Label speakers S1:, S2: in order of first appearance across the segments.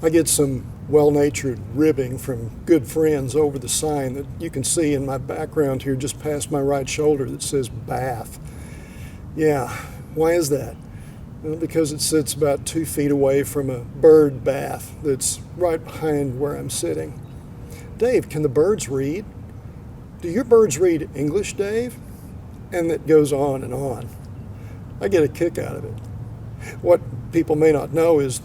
S1: I get some well-natured ribbing from good friends over the sign that you can see in my background here just past my right shoulder that says bath. Yeah, why is that? Well, because it sits about 2 feet away from a bird bath that's right behind where I'm sitting. Dave, can the birds read? Do your birds read English, Dave? And it goes on and on. I get a kick out of it. What people may not know is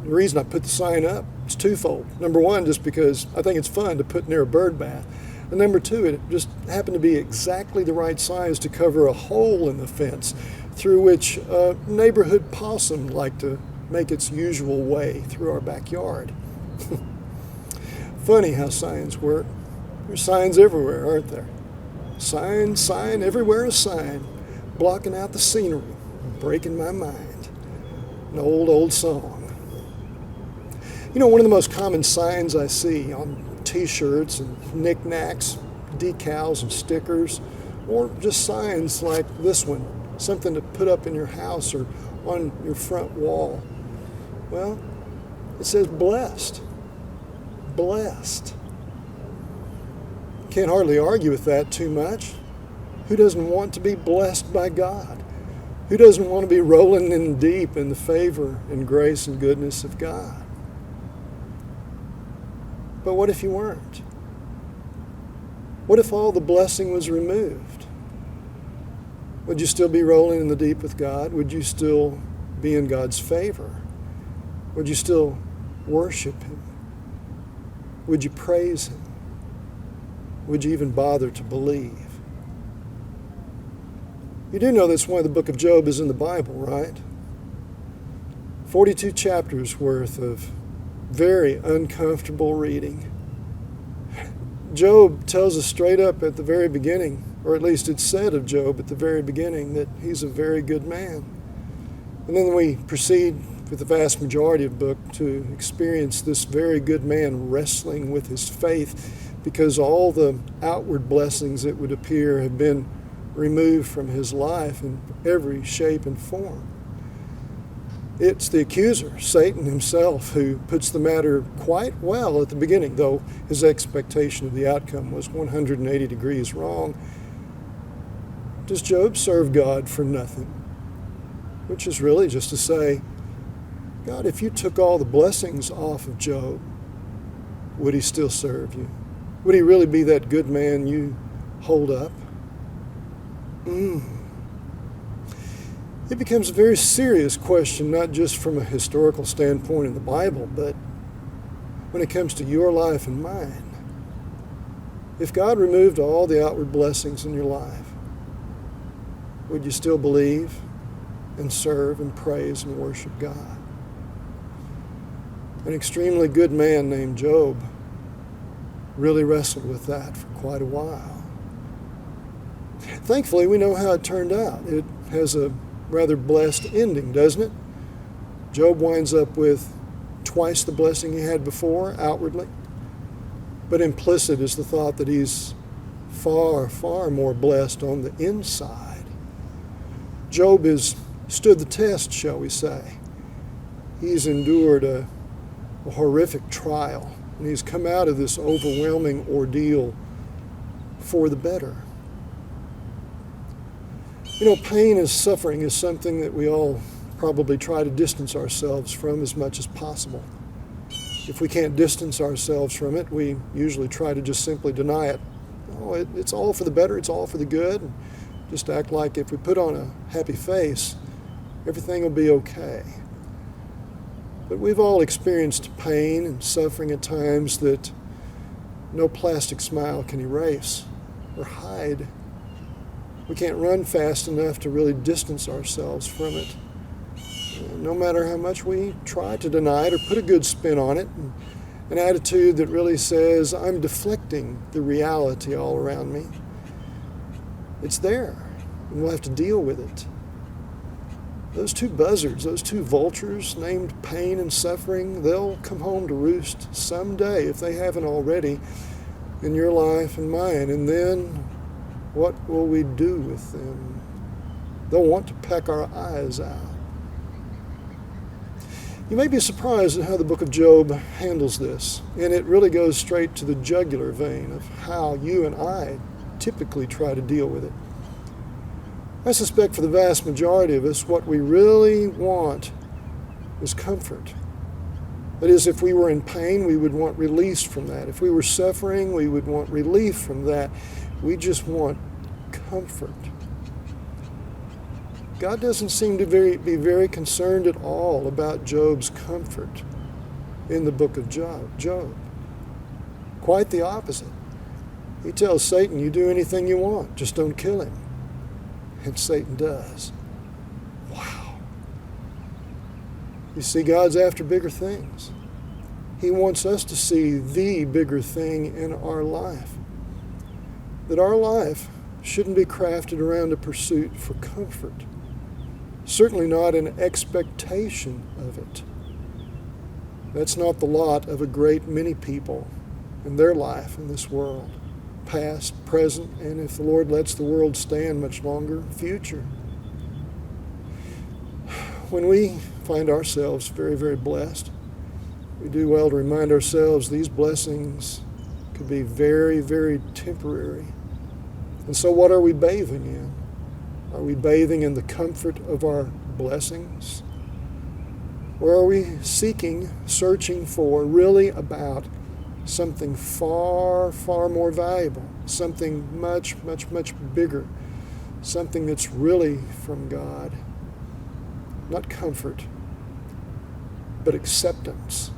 S1: the reason I put the sign up is twofold. Number one, just because I think it's fun to put near a bird bath. And number two, it just happened to be exactly the right size to cover a hole in the fence through which a neighborhood possum liked to make its usual way through our backyard. Funny how signs work. There's signs everywhere, aren't there? Sign, everywhere a sign, blocking out the scenery, breaking my mind. An old song. You know, one of the most common signs I see on t-shirts and knickknacks, decals and stickers, or just signs like this one, something to put up in your house or on your front wall. Well, it says blessed. Blessed. Can't hardly argue with that too much. Who doesn't want to be blessed by God? Who doesn't want to be rolling in deep in the favor and grace and goodness of God? But what if you weren't? What if all the blessing was removed? Would you still be rolling in the deep with God? Would you still be in God's favor? Would you still worship Him? Would you praise Him? Would you even bother to believe? You do know that's why the book of Job is in the Bible, right? 42 chapters worth of very uncomfortable reading. Job tells us straight up at the very beginning, or at least it's said of Job at the very beginning, that he's a very good man. And then we proceed with the vast majority of the book to experience this very good man wrestling with his faith because all the outward blessings, it would appear, have been removed from his life in every shape and form. It's the accuser, Satan himself, who puts the matter quite well at the beginning, though his expectation of the outcome was 180 degrees wrong. Does Job serve God for nothing? Which is really just to say, God, if you took all the blessings off of Job, would he still serve you? Would he really be that good man you hold up? It becomes a very serious question, not just from a historical standpoint in the Bible, but when it comes to your life and mine. If God removed all the outward blessings in your life, would you still believe and serve and praise and worship God? An extremely good man named Job really wrestled with that for quite a while. Thankfully, we know how it turned out. It has a rather blessed ending, doesn't it? Job winds up with twice the blessing he had before, outwardly. But implicit is the thought that he's far, far more blessed on the inside. Job has stood the test, shall we say. He's endured a horrific trial, and he's come out of this overwhelming ordeal for the better. You know, pain and suffering is something that we all probably try to distance ourselves from as much as possible. If we can't distance ourselves from it, we usually try to just simply deny it. Oh, it's all for the better, it's all for the good. And just act like if we put on a happy face, everything will be okay. But we've all experienced pain and suffering at times that no plastic smile can erase or hide. We can't run fast enough to really distance ourselves from it. No matter how much we try to deny it or put a good spin on it, an attitude that really says, I'm deflecting the reality all around me. It's there, and we'll have to deal with it. Those two buzzards, those two vultures named pain and suffering, they'll come home to roost someday, if they haven't already, in your life and mine. And then what will we do with them? They'll want to peck our eyes out. You may be surprised at how the book of Job handles this, and it really goes straight to the jugular vein of how you and I typically try to deal with it. I suspect for the vast majority of us, what we really want is comfort. That is, if we were in pain, we would want release from that. If we were suffering, we would want relief from that. We just want comfort. God doesn't seem to be very concerned at all about Job's comfort in the book of Job. Quite the opposite. He tells Satan, you do anything you want, just don't kill him. And Satan does. Wow. You see, God's after bigger things. He wants us to see the bigger thing in our life. That our life shouldn't be crafted around a pursuit for comfort. Certainly not an expectation of it. That's not the lot of a great many people in their life in this world. Past, present, and if the Lord lets the world stand much longer, future. When we find ourselves very, very blessed, we do well to remind ourselves these blessings could be very, very temporary. And so what are we bathing in? Are we bathing in the comfort of our blessings? Or are we searching for, really about something far, far more valuable, something much, much, much bigger, something that's really from God? Not comfort, but acceptance.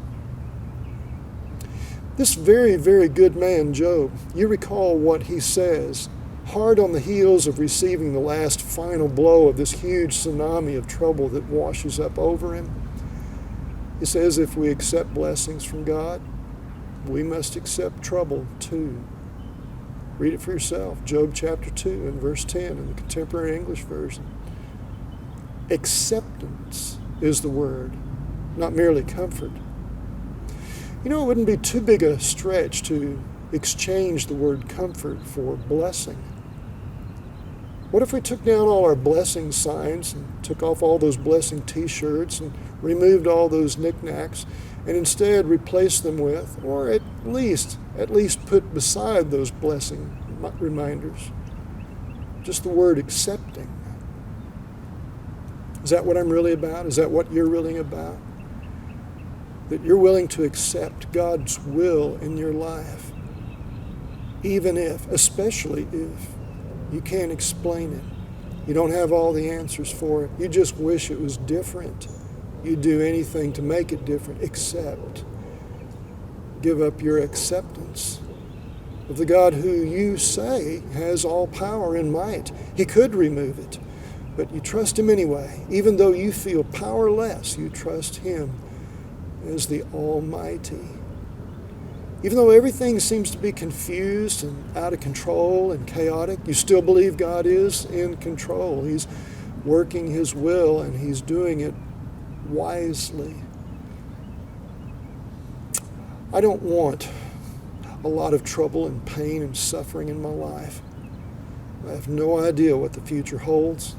S1: This very, very good man, Job, you recall what he says, hard on the heels of receiving the last final blow of this huge tsunami of trouble that washes up over him. He says, if we accept blessings from God, we must accept trouble too. Read it for yourself. Job chapter 2 and verse 10 in the Contemporary English Version. Acceptance is the word, not merely comfort. You know, it wouldn't be too big a stretch to exchange the word comfort for blessing. What if we took down all our blessing signs and took off all those blessing t-shirts and removed all those knickknacks and instead replaced them with, or at least put beside those blessing reminders, just the word accepting? Is that what I'm really about? Is that what you're really about? That you're willing to accept God's will in your life, even if, especially if, you can't explain it. You don't have all the answers for it. You just wish it was different. You'd do anything to make it different, except give up your acceptance of the God who you say has all power and might. He could remove it, but you trust him anyway. Even though you feel powerless, you trust him as the Almighty. Even though everything seems to be confused and out of control and chaotic, you still believe God is in control. He's working his will and he's doing it wisely. I don't want a lot of trouble and pain and suffering in my life. I have no idea what the future holds.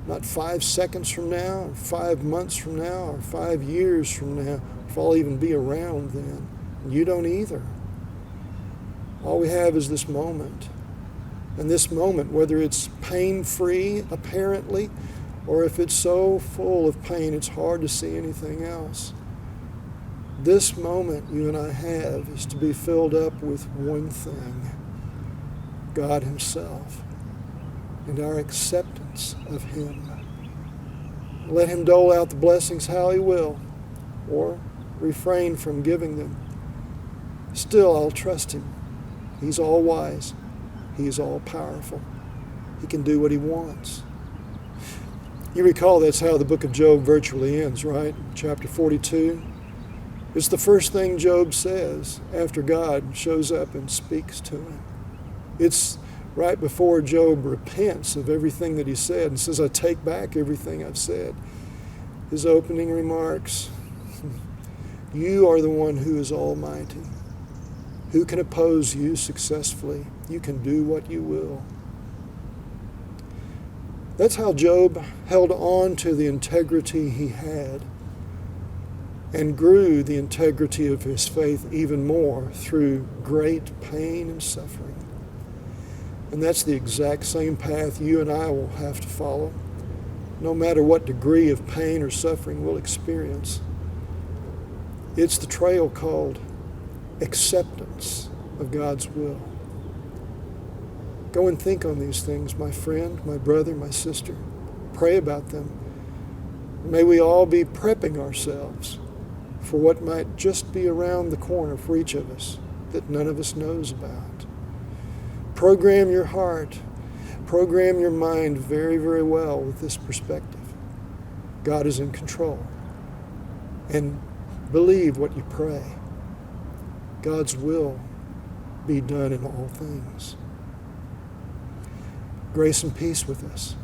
S1: Not 5 seconds from now, or 5 months from now, or 5 years from now, if I'll even be around then. You don't either. All we have is this moment. And this moment, whether it's pain-free, apparently, or if it's so full of pain it's hard to see anything else. This moment you and I have is to be filled up with one thing, God himself, and our acceptance of him. Let him dole out the blessings how he will, or refrain from giving them. Still, I'll trust him. He's all wise. He's all powerful. He can do what he wants. You recall that's how the book of Job virtually ends, right? Chapter 42. It's the first thing Job says after God shows up and speaks to him. It's right before Job repents of everything that he said and says, I take back everything I've said. His opening remarks, you are the one who is almighty. Who can oppose you successfully? You can do what you will. That's how Job held on to the integrity he had. and grew the integrity of his faith even more through great pain and suffering. And that's the exact same path you and I will have to follow, no matter what degree of pain or suffering we'll experience. It's the trail called acceptance of God's will. Go and think on these things, my friend, my brother, my sister. Pray about them. May we all be prepping ourselves for what might just be around the corner for each of us that none of us knows about. Program your heart, program your mind very, very well with this perspective. God is in control. And believe what you pray. God's will be done in all things. Grace and peace with us.